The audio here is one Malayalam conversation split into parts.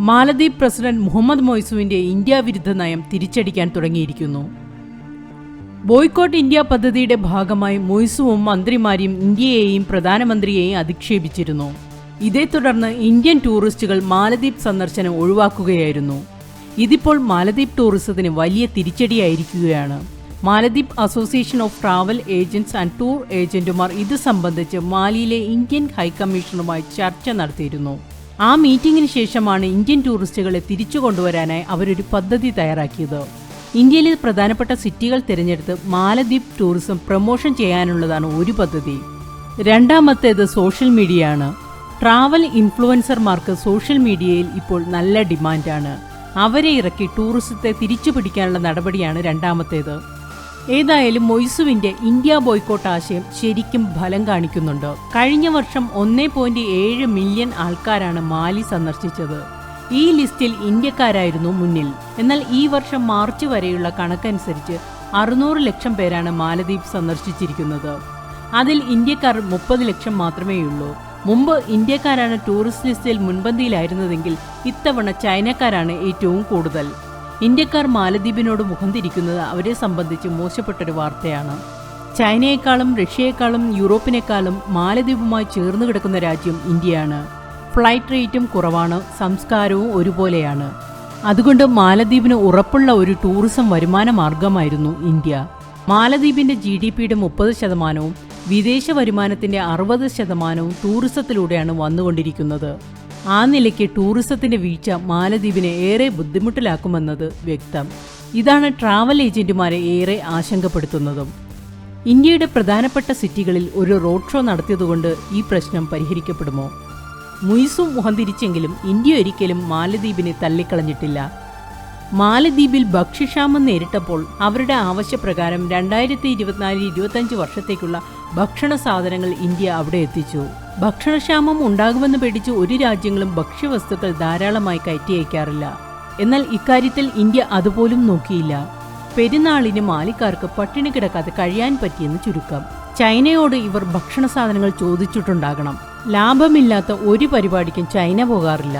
മാലദ്വീപ് പ്രസിഡന്റ് മുഹമ്മദ് മൊയ്സുവിന്റെ ഇന്ത്യ വിരുദ്ധ നയം തിരിച്ചടിക്കാൻ തുടങ്ങിയിരിക്കുന്നു. ബോയ്ക്കോട്ട് ഇന്ത്യ പദ്ധതിയുടെ ഭാഗമായി മൊയ്സുവും മന്ത്രിമാരെയും ഇന്ത്യയെയും പ്രധാനമന്ത്രിയെയും അധിക്ഷേപിച്ചിരുന്നു. ഇതേ തുടർന്ന് ഇന്ത്യൻ ടൂറിസ്റ്റുകൾ മാലദ്വീപ് സന്ദർശനം ഒഴിവാക്കുകയായിരുന്നു. ഇതിപ്പോൾ മാലദ്വീപ് ടൂറിസത്തിന് വലിയ തിരിച്ചടിയായിരിക്കുകയാണ്. മാലദ്വീപ് association of travel agents and tour ഏജന്റുമാർ ഇത് സംബന്ധിച്ച് മാലിയിലെ ഇന്ത്യൻ ഹൈക്കമ്മീഷണറുമായി ചർച്ച നടത്തിയിരുന്നു. ആ മീറ്റിംഗിന് ശേഷമാണ് ഇന്ത്യൻ ടൂറിസ്റ്റുകളെ തിരിച്ചു കൊണ്ടുവരാനായി അവരൊരു പദ്ധതി തയ്യാറാക്കിയത്. ഇന്ത്യയിലെ പ്രധാനപ്പെട്ട സിറ്റികൾ തിരഞ്ഞെടുത്ത് മാലദ്വീപ് ടൂറിസം പ്രൊമോഷൻ ചെയ്യാനുള്ളതാണ് ഒരു പദ്ധതി. രണ്ടാമത്തേത് സോഷ്യൽ മീഡിയയാണ്. ട്രാവൽ ഇൻഫ്ലുവൻസർമാർക്ക് സോഷ്യൽ മീഡിയയിൽ ഇപ്പോൾ നല്ല ഡിമാൻഡാണ്. അവരെ ഇറക്കി ടൂറിസത്തെ തിരിച്ചു പിടിക്കാനുള്ള നടപടിയാണ് രണ്ടാമത്തേത്. ഏതായാലും മൊയ്സുവിന്റെ ഇന്ത്യ ബോയ്ക്കോട്ട് ആശയം ശരിക്കും ഫലം കാണിക്കുന്നുണ്ട്. കഴിഞ്ഞ വർഷം 1.7 മില്യൺ ആൾക്കാരാണ് മാലി സന്ദർശിച്ചത്. ഈ ലിസ്റ്റിൽ ഇന്ത്യക്കാരായിരുന്നു മുന്നിൽ. എന്നാൽ ഈ വർഷം മാർച്ച് വരെയുള്ള കണക്കനുസരിച്ച് 600 ലക്ഷം പേരാണ് മാലദ്വീപ് സന്ദർശിച്ചിരിക്കുന്നത്. അതിൽ ഇന്ത്യക്കാർ 30 ലക്ഷം മാത്രമേയുള്ളൂ. മുമ്പ് ഇന്ത്യക്കാരാണ് ടൂറിസ്റ്റ് ലിസ്റ്റിൽ മുൻപന്തിയിലായിരുന്നതെങ്കിൽ ഇത്തവണ ചൈനക്കാരാണ് ഏറ്റവും കൂടുതൽ. ഇന്ത്യക്കാർ മാലദ്വീപിനോട് മുഖം തിരിക്കുന്നത് അവരെ സംബന്ധിച്ച് മോശപ്പെട്ടൊരു വാർത്തയാണ്. ചൈനയെക്കാളും റഷ്യയെക്കാളും യൂറോപ്പിനേക്കാളും മാലദ്വീപുമായി ചേർന്ന് കിടക്കുന്ന രാജ്യം ഇന്ത്യയാണ്. ഫ്ലൈറ്റ് റേറ്റും കുറവാണ്, സംസ്കാരവും ഒരുപോലെയാണ്. അതുകൊണ്ട് മാലദ്വീപിന് ഉറപ്പുള്ള ഒരു ടൂറിസം വരുമാന മാർഗമായിരുന്നു ഇന്ത്യ. മാലദ്വീപിന്റെ GDPയുടെ 30%, വിദേശ വരുമാനത്തിന്റെ 60% ടൂറിസത്തിലൂടെയാണ് വന്നുകൊണ്ടിരിക്കുന്നത്. ആ നിലയ്ക്ക് ടൂറിസത്തിന്റെ വീഴ്ച മാലദ്വീപിനെ ഏറെ ബുദ്ധിമുട്ടിലാക്കുമെന്നത് വ്യക്തം. ഇതാണ് ട്രാവൽ ഏജന്റുമാരെ ഏറെ ആശങ്കപ്പെടുത്തുന്നതും. ഇന്ത്യയുടെ പ്രധാനപ്പെട്ട സിറ്റികളിൽ ഒരു റോഡ് ഷോ നടത്തിയതുകൊണ്ട് ഈ പ്രശ്നം പരിഹരിക്കപ്പെടുമോ? മൊയ്സു മുഖം തിരിച്ചെങ്കിലും ഇന്ത്യ ഒരിക്കലും മാലദ്വീപിനെ തള്ളിക്കളഞ്ഞിട്ടില്ല. മാലദ്വീപിൽ ഭക്ഷ്യക്ഷാമം നേരിട്ടപ്പോൾ അവരുടെ ആവശ്യപ്രകാരം 2024-25 വർഷത്തേക്കുള്ള ഭക്ഷണ സാധനങ്ങൾ ഇന്ത്യ അവിടെ എത്തിച്ചു. ഭക്ഷണക്ഷാമം ഉണ്ടാകുമെന്ന് പേടിച്ച് ഒരു രാജ്യങ്ങളും ഭക്ഷ്യവസ്തുക്കൾ ധാരാളമായി കയറ്റി അയക്കാറില്ല. എന്നാൽ ഇക്കാര്യത്തിൽ ഇന്ത്യ അതുപോലും നോക്കിയില്ല. പെരുന്നാളിന് മാലിക്കാർക്ക് പട്ടിണി കിടക്കാതെ കഴിയാൻ പറ്റിയെന്ന് ചുരുക്കം. ചൈനയോട് ഇവർ ഭക്ഷണ സാധനങ്ങൾ ചോദിച്ചിട്ടുണ്ടാകണം. ലാഭമില്ലാത്ത ഒരു പരിപാടിക്കും ചൈന പോകാറില്ല.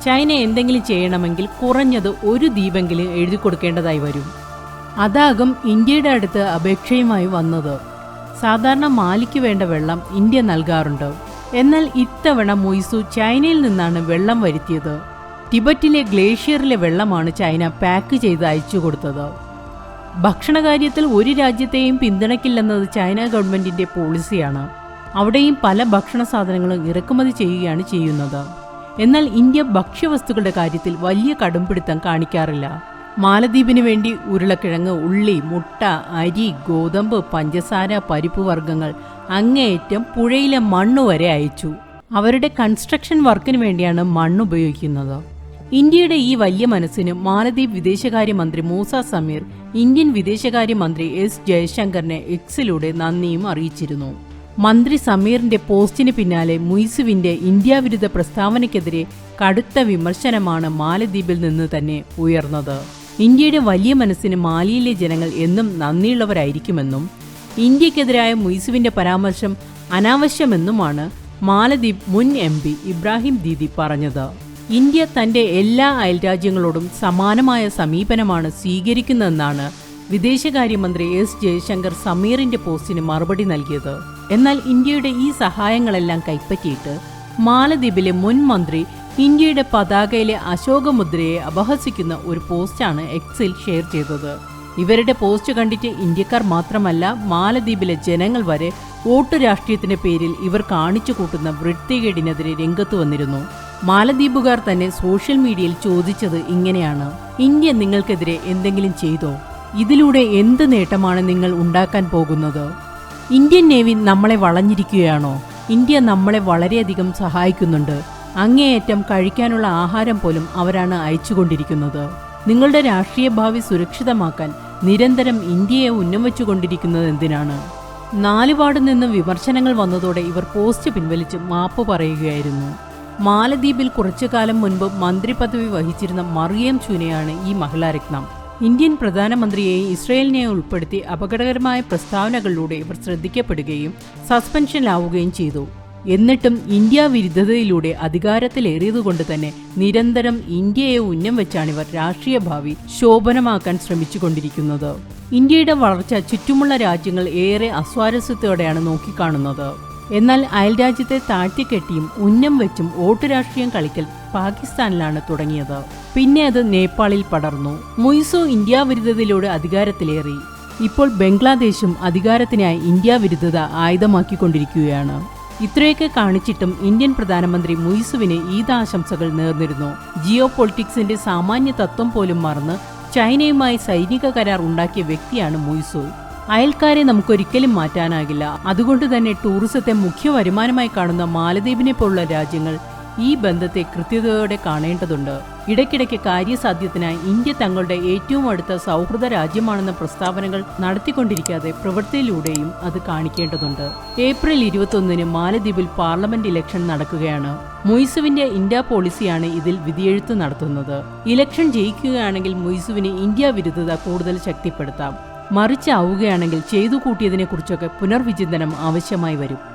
ചൈന എന്തെങ്കിലും ചെയ്യണമെങ്കിൽ കുറഞ്ഞത് ഒരു ദ്വീപെങ്കിലും എഴുതി കൊടുക്കേണ്ടതായി വരും. അതാകും ഇന്ത്യയുടെ അടുത്ത് അപേക്ഷയുമായി വന്നത്. സാധാരണ മാലിക്ക് വേണ്ട വെള്ളം ഇന്ത്യ നൽകാറുണ്ട്. എന്നാൽ ഇത്തവണ മൊയ്സു ചൈനയിൽ നിന്നാണ് വെള്ളം വരുത്തിയത്. ടിബറ്റിലെ ഗ്ലേഷ്യറിലെ വെള്ളമാണ് ചൈന പാക്ക് ചെയ്ത് അയച്ചു കൊടുത്തത്. ഭക്ഷണകാര്യത്തിൽ ഒരു രാജ്യത്തെയും പിന്തുണയ്ക്കില്ലെന്നത് ചൈന ഗവൺമെന്റിന്റെ പോളിസിയാണ്. അവിടെയും പല ഭക്ഷണ സാധനങ്ങളും ഇറക്കുമതി ചെയ്യുകയാണ് ചെയ്യുന്നത്. എന്നാൽ ഇന്ത്യ ഭക്ഷ്യവസ്തുക്കളുടെ കാര്യത്തിൽ വലിയ കടുംപിടുത്തം കാണിക്കാറില്ല. മാലദ്വീപിന് വേണ്ടി ഉരുളക്കിഴങ്ങ്, ഉള്ളി, മുട്ട, അരി, ഗോതമ്പ്, പഞ്ചസാര, പരിപ്പ് വർഗ്ഗങ്ങൾ, അങ്ങേയറ്റം പുഴയിലെ മണ്ണ് വരെ അയച്ചു. അവരുടെ കൺസ്ട്രക്ഷൻ വർക്കിന് വേണ്ടിയാണ് മണ്ണ് ഉപയോഗിക്കുന്നത്. ഇന്ത്യയുടെ ഈ വലിയ മനസ്സിന് മാലദ്വീപ് വിദേശകാര്യമന്ത്രി മൂസ സമീർ ഇന്ത്യൻ വിദേശകാര്യമന്ത്രി S ജയശങ്കറിനെ എക്സിലൂടെ നന്ദിയും അറിയിച്ചിരുന്നു. മന്ത്രി സമീറിന്റെ പോസ്റ്റിന് പിന്നാലെ മൊയ്സുവിന്റെ ഇന്ത്യ വിരുദ്ധ പ്രസ്താവനയ്ക്കെതിരെ കടുത്ത വിമർശനമാണ് മാലദ്വീപിൽ നിന്ന് തന്നെ ഉയർന്നത്. ഇന്ത്യയുടെ വലിയ മനസ്സിന് മാലിയിലെ ജനങ്ങൾ എന്നും നന്ദിയുള്ളവരായിരിക്കുമെന്നും ഇന്ത്യക്കെതിരായ മൊയ്സുവിന്റെ പരാമർശം അനാവശ്യമെന്നുമാണ് മാലദ്വീപ് മുൻ MP ഇബ്രാഹിം ദീദി പറഞ്ഞത്. ഇന്ത്യ തന്റെ എല്ലാ അയൽരാജ്യങ്ങളോടും സമാനമായ സമീപനമാണ് സ്വീകരിക്കുന്നതെന്നാണ് വിദേശകാര്യമന്ത്രി S ജയശങ്കർ സമീറിന്റെ പോസ്റ്റിന് മറുപടി നൽകിയത്. എന്നാൽ ഇന്ത്യയുടെ ഈ സഹായങ്ങളെല്ലാം കൈപ്പറ്റിയിട്ട് മാലദ്വീപിലെ മുൻ മന്ത്രി ഇന്ത്യയുടെ പതാകയിലെ അശോകമുദ്രയെ അപഹസിക്കുന്ന ഒരു പോസ്റ്റാണ് എക്സിൽ ഷെയർ ചെയ്തത്. ഇവരുടെ പോസ്റ്റ് കണ്ടിട്ട് ഇന്ത്യക്കാർ മാത്രമല്ല മാലദ്വീപിലെ ജനങ്ങൾ വരെ വോട്ട് രാഷ്ട്രീയത്തിന്റെ പേരിൽ ഇവർ കാണിച്ചു കൂട്ടുന്ന വൃത്തികേടിനെതിരെ രംഗത്ത് വന്നിരുന്നു. മാലദ്വീപുകാർ തന്നെ സോഷ്യൽ മീഡിയയിൽ ചോദിച്ചത് ഇങ്ങനെയാണ്: ഇന്ത്യ നിങ്ങൾക്കെതിരെ എന്തെങ്കിലും ചെയ്തോ? ഇതിലൂടെ എന്ത് നേട്ടമാണ് നിങ്ങൾ ഉണ്ടാക്കാൻ പോകുന്നത്? ഇന്ത്യൻ നേവി നമ്മളെ വളഞ്ഞിരിക്കുകയാണോ? ഇന്ത്യ നമ്മളെ വളരെയധികം സഹായിക്കുന്നുണ്ട്. അങ്ങേയറ്റം കഴിക്കാനുള്ള ആഹാരം പോലും അവരാണ് അയച്ചുകൊണ്ടിരിക്കുന്നത്. നിങ്ങളുടെ രാഷ്ട്രീയ ഭാവി സുരക്ഷിതമാക്കാൻ നിരന്തരം ഇന്ത്യയെ ഉന്നമിച്ചുകൊണ്ടിരിക്കുന്നത് എന്തിനാണ്? നാലുപാട് നിന്ന് വിമർശനങ്ങൾ വന്നതോടെ ഇവർ പോസ്റ്റ് പിൻവലിച്ച് മാപ്പ് പറയുകയായിരുന്നു. മാലദ്വീപിൽ കുറച്ചു കാലം മുൻപ് മന്ത്രി പദവി വഹിച്ചിരുന്ന മറിയം ചൂനയാണ് ഈ മഹിളാരത്നം. ഇന്ത്യൻ പ്രധാനമന്ത്രിയെയും ഇസ്രയേലിനെയും ഉൾപ്പെടുത്തി അപകടകരമായ പ്രസ്താവനകളിലൂടെ ഇവർ ശ്രദ്ധിക്കപ്പെടുകയും സസ്പെൻഷനിലാവുകയും ചെയ്തു. എന്നിട്ടും ഇന്ത്യ വിരുദ്ധതയിലൂടെ അധികാരത്തിലേറിയതുകൊണ്ട് തന്നെ നിരന്തരം ഇന്ത്യയെ ഉന്നം വെച്ചാണിവർ രാഷ്ട്രീയ ഭാവി ശോഭനമാക്കാൻ ശ്രമിച്ചുകൊണ്ടിരിക്കുന്നത്. ഇന്ത്യയുടെ വളർച്ച ചുറ്റുമുള്ള രാജ്യങ്ങൾ ഏറെ അസ്വാരസ്യത്തോടെയാണ് നോക്കിക്കാണുന്നത്. എന്നാൽ അയൽരാജ്യത്തെ താഴ്ത്തിക്കെട്ടിയും ഉന്നം വെച്ചും വോട്ട് രാഷ്ട്രീയം കളിക്കൽ പാകിസ്ഥാനിലാണ് തുടങ്ങിയത്. പിന്നെ അത് നേപ്പാളിൽ പടർന്നു. മുയിസു ഇന്ത്യ വിരുദ്ധതയിലൂടെ അധികാരത്തിലേറി. ഇപ്പോൾ ബംഗ്ലാദേശും അധികാരത്തിനായി ഇന്ത്യ വിരുദ്ധത ആയുധമാക്കിക്കൊണ്ടിരിക്കുകയാണ്. ഇത്രയൊക്കെ കാണിച്ചിട്ടും ഇന്ത്യൻ പ്രധാനമന്ത്രി മുയിസുവിന് ഈദാശംസകൾ നേർന്നിരുന്നു. ജിയോ പൊളിറ്റിക്സിന്റെ സാമാന്യ തത്വം പോലും മറന്ന് ചൈനയുമായി സൈനിക കരാർ ഉണ്ടാക്കിയ വ്യക്തിയാണ് മുയിസു. അയൽക്കാരെ നമുക്കൊരിക്കലും മാറ്റാനാകില്ല. അതുകൊണ്ട് തന്നെ ടൂറിസത്തെ മുഖ്യ വരുമാനമായി കാണുന്ന മാലദ്വീപിനെ പോലുള്ള രാജ്യങ്ങൾ ഈ ബന്ധത്തെ കൃത്യതയോടെ കാണേണ്ടതുണ്ട്. ഇടയ്ക്കിടയ്ക്ക് കാര്യസാധ്യത്തിനായി ഇന്ത്യ തങ്ങളുടെ ഏറ്റവും അടുത്ത സൗഹൃദ രാജ്യമാണെന്ന പ്രസ്താവനകൾ നടത്തിക്കൊണ്ടിരിക്കാതെ പ്രവൃത്തിയിലൂടെയും അത് കാണിക്കേണ്ടതുണ്ട്. ഏപ്രിൽ 21 മാലദ്വീപിൽ പാർലമെന്റ് ഇലക്ഷൻ നടക്കുകയാണ്. മുയിസുവിന്റെ ഇന്ത്യ പോളിസിയാണ് ഇതിൽ വിധിയെഴുത്ത് നടത്തുന്നത്. ഇലക്ഷൻ ജയിക്കുകയാണെങ്കിൽ മുയിസുവിന് ഇന്ത്യ വിരുദ്ധത കൂടുതൽ ശക്തിപ്പെടുത്താം. മറിച്ചാവുകയാണെങ്കിൽ ചെയ്തു കൂട്ടിയതിനെക്കുറിച്ചൊക്കെ പുനർവിചിന്തനം ആവശ്യമായി വരും.